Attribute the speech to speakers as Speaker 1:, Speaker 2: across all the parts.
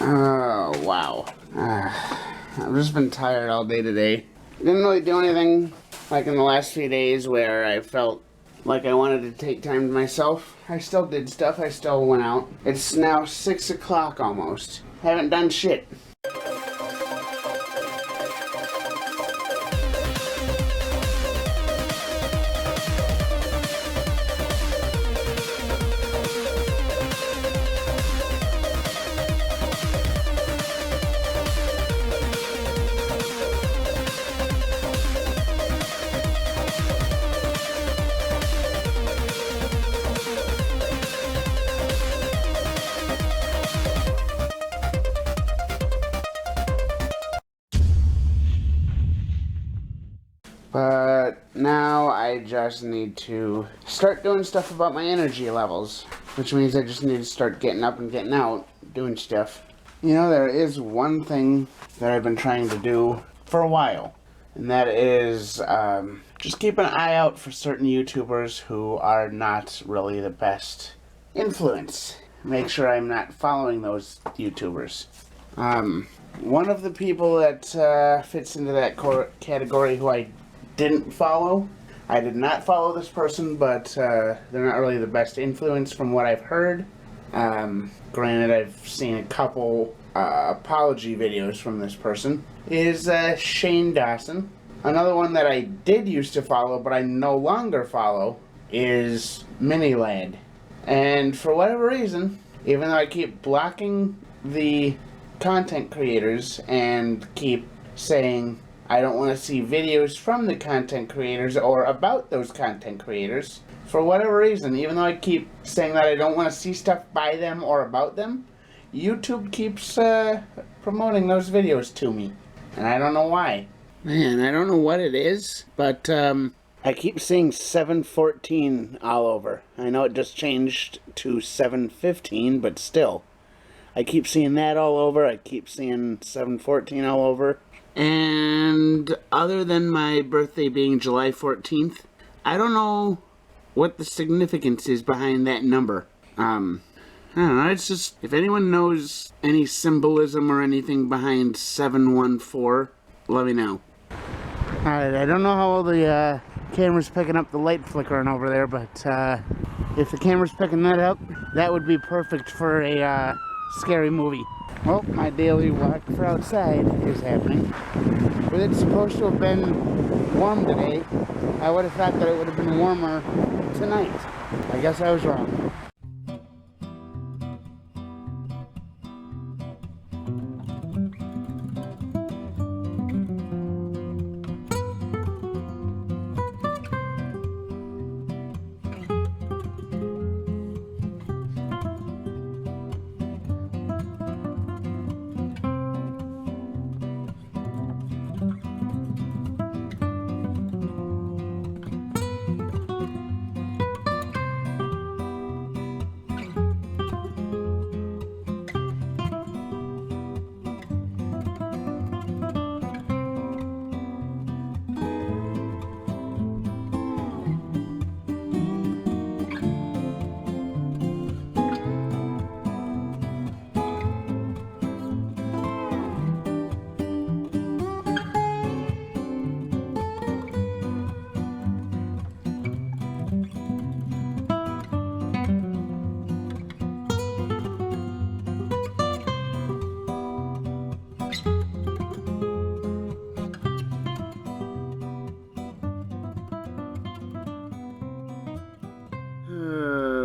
Speaker 1: Oh, wow. I've just been tired all day today. Didn't really do anything like in the last few days where I felt like I wanted to take time to myself. I still did stuff. I still went out. It's now 6 o'clock almost. Haven't done shit. But now I just need to start doing stuff about my energy levels, which means I just need to start getting up and getting out, doing stuff. You know, there is one thing that I've been trying to do for a while, and that is just keep an eye out for certain YouTubers who are not really the best influence. Make sure I'm not following those YouTubers. One of the people that fits into that category who I didn't follow. I did not follow this person, but they're not really the best influence from what I've heard. Granted, I've seen a couple apology videos from this person. Is Shane Dawson. Another one that I did used to follow, but I no longer follow, is Minilad. And for whatever reason, even though I keep blocking the content creators and keep saying I don't want to see videos from the content creators or about those content creators, for whatever reason, even though I keep saying that I don't want to see stuff by them or about them, YouTube keeps promoting those videos to me. And I don't know why. Man, I don't know what it is, but I keep seeing 714 all over. I know it just changed to 715, but still. I keep seeing that all over. I keep seeing 714 all over. And other than my birthday being July 14th, I don't know what the significance is behind that number. I don't know, it's just, if anyone knows any symbolism or anything behind 714, let me know. Alright, I don't know how the camera's picking up the light flickering over there, but if the camera's picking that up, that would be perfect for a scary movie. Well, my daily walk for outside is happening. With it supposed to have been warm today, I would have thought that it would have been warmer tonight. I guess I was wrong.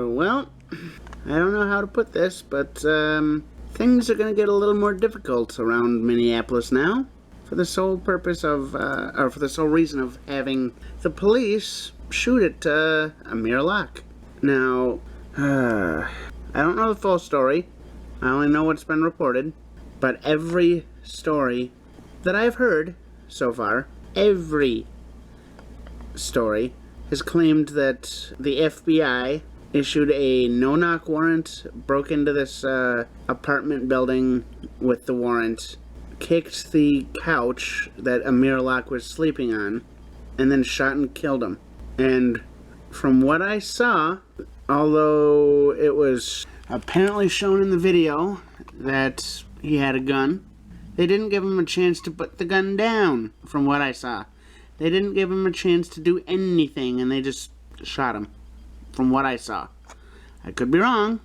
Speaker 1: Well, I don't know how to put this, but things are going to get a little more difficult around Minneapolis now, for the sole purpose of, or for the sole reason of having the police shoot at Amir Locke. Now, I don't know the full story. I only know what's been reported, but every story that I've heard so far, every story has claimed that the FBI issued a no-knock warrant, broke into this apartment building with the warrant, kicked the couch that Amir Locke was sleeping on, and then shot and killed him. And from what I saw, although it was apparently shown in the video that he had a gun. They didn't give him a chance to put the gun down, from what I saw. They didn't give him a chance to do anything, and they just shot him, from what I saw. I could be wrong,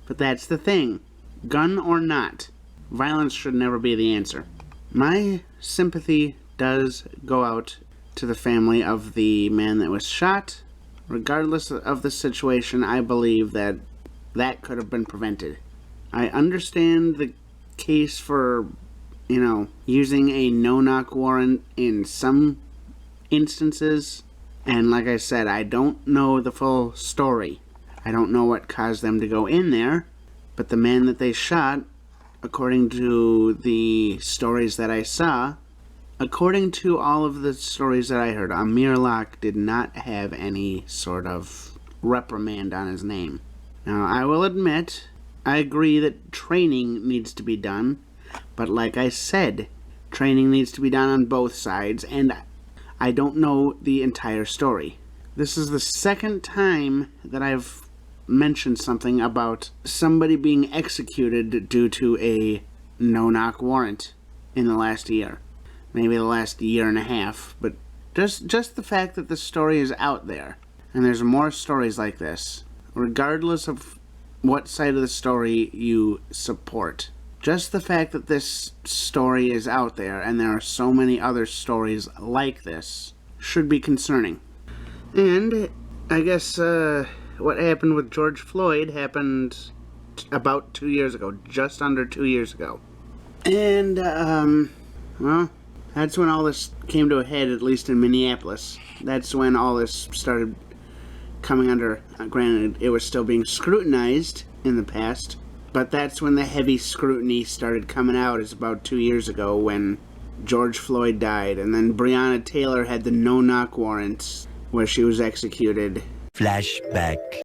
Speaker 1: but that's the thing. Gun or not, violence should never be the answer. My sympathy does go out to the family of the man that was shot. Regardless of the situation, I believe that that could have been prevented. I understand the case for, using a no-knock warrant in some instances. And like I said, I don't know the full story. I don't know what caused them to go in there. But the man that they shot, according to the stories that I saw, according to all of the stories that I heard, Amir Locke did not have any sort of reprimand on his name. Now, I will admit, I agree that training needs to be done, but like I said, training needs to be done on both sides, and I don't know the entire story. This is the second time that I've mentioned something about somebody being executed due to a no-knock warrant in the last year. Maybe the last year and a half, but just the fact that the story is out there, and there's more stories like this, regardless of what side of the story you support. Just the fact that this story is out there, and there are so many other stories like this, should be concerning. And I guess what happened with George Floyd happened about 2 years ago, just under 2 years ago. And, well, that's when all this came to a head, at least in Minneapolis. That's when all this started coming under, granted, it was still being scrutinized in the past, but that's when the heavy scrutiny started coming out, is about 2 years ago when George Floyd died, and then Breonna Taylor had the no-knock warrants where she was executed.
Speaker 2: Flashback.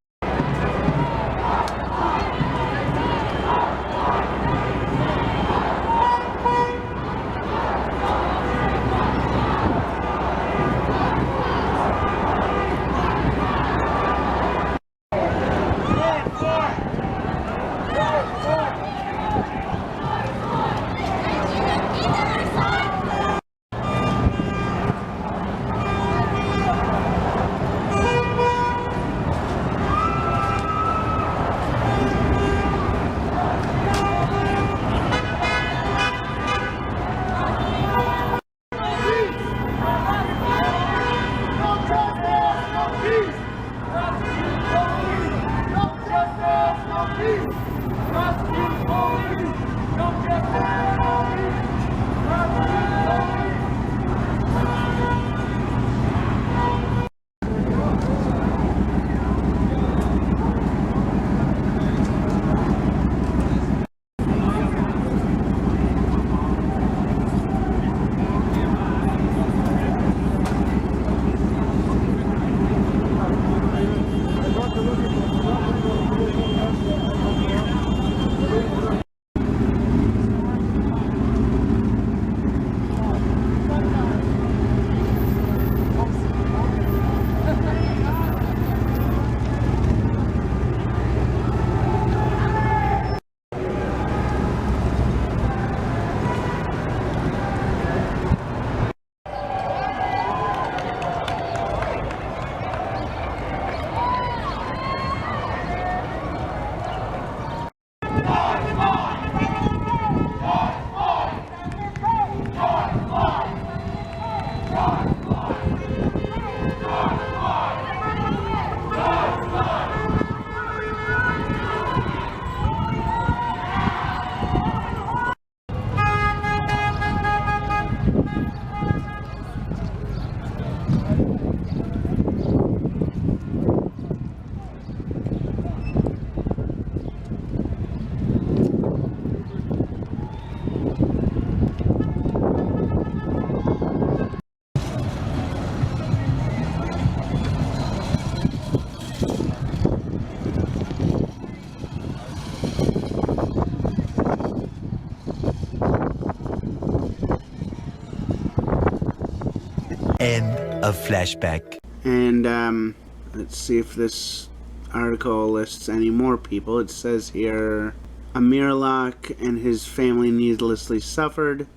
Speaker 2: End of Flashback.
Speaker 1: And, let's see if this article lists any more people. It says here, Amir Locke and his family needlessly suffered.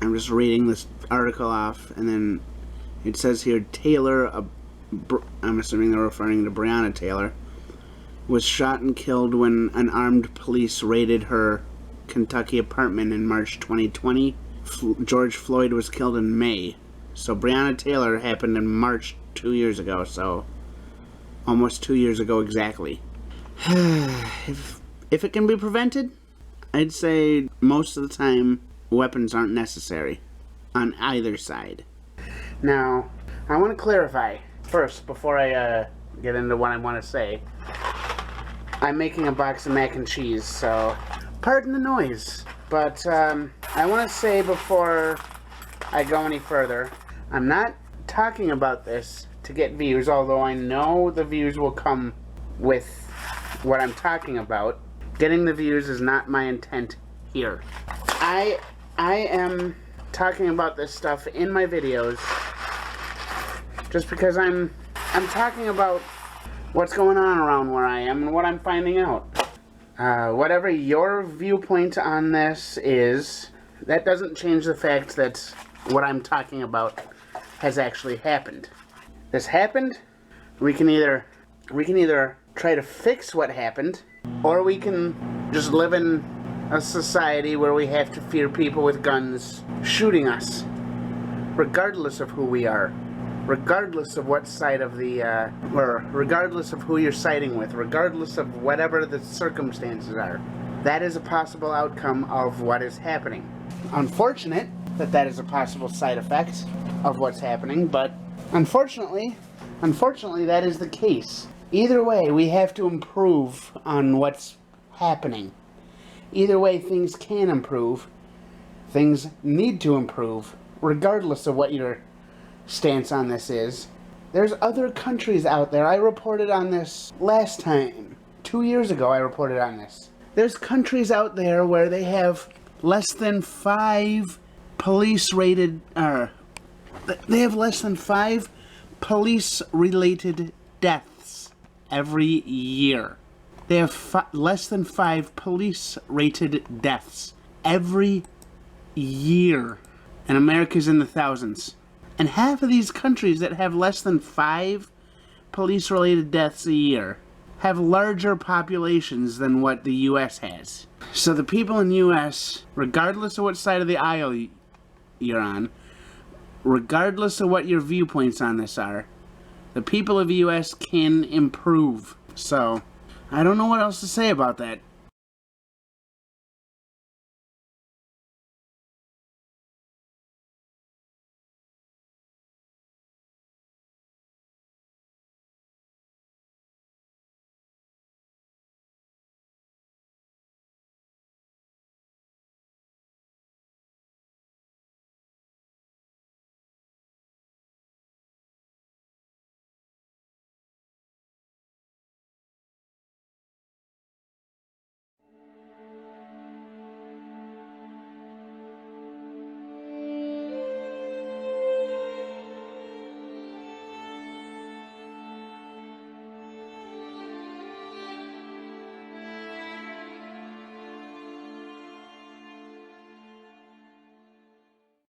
Speaker 1: I'm just reading this article off, and then it says here Taylor, I'm assuming they're referring to Breonna Taylor, was shot and killed when an armed police raided her Kentucky apartment in March 2020. George Floyd was killed in May. So Breonna Taylor happened in March 2 years ago, so almost 2 years ago exactly. If it can be prevented, I'd say most of the time weapons aren't necessary on either side. Now, I want to clarify first before I get into what I want to say. I'm making a box of mac and cheese, so pardon the noise. But I want to say before I go any further, I'm not talking about this to get views, although I know the views will come with what I'm talking about. Getting the views is not my intent here. I am talking about this stuff in my videos just because I'm talking about what's going on around where I am and what I'm finding out. Whatever your viewpoint on this is, that doesn't change the fact that what I'm talking about has actually happened. This happened. We can either try to fix what happened, or we can just live in a society where we have to fear people with guns shooting us, regardless of who we are, regardless of what side of the, or regardless of who you're siding with, regardless of whatever the circumstances are. That is a possible outcome of what is happening. Unfortunate that that is a possible side effect of what's happening, but unfortunately that is the case. Either way, we have to improve on what's happening. Either way, things can improve. Things need to improve, regardless of what your stance on this is. There's other countries out there. I reported on this last time. 2 years ago, I reported on this. There's countries out there where they have less than 5 police-related deaths every year. They have less than 5 police-rated deaths every year. And America's in the thousands. And half of these countries that have less than 5 police-related deaths a year have larger populations than what the U.S. has. So the people in the U.S., regardless of what side of the aisle you're on, regardless of what your viewpoints on this are, the people of the U.S. can improve. So, I don't know what else to say about that.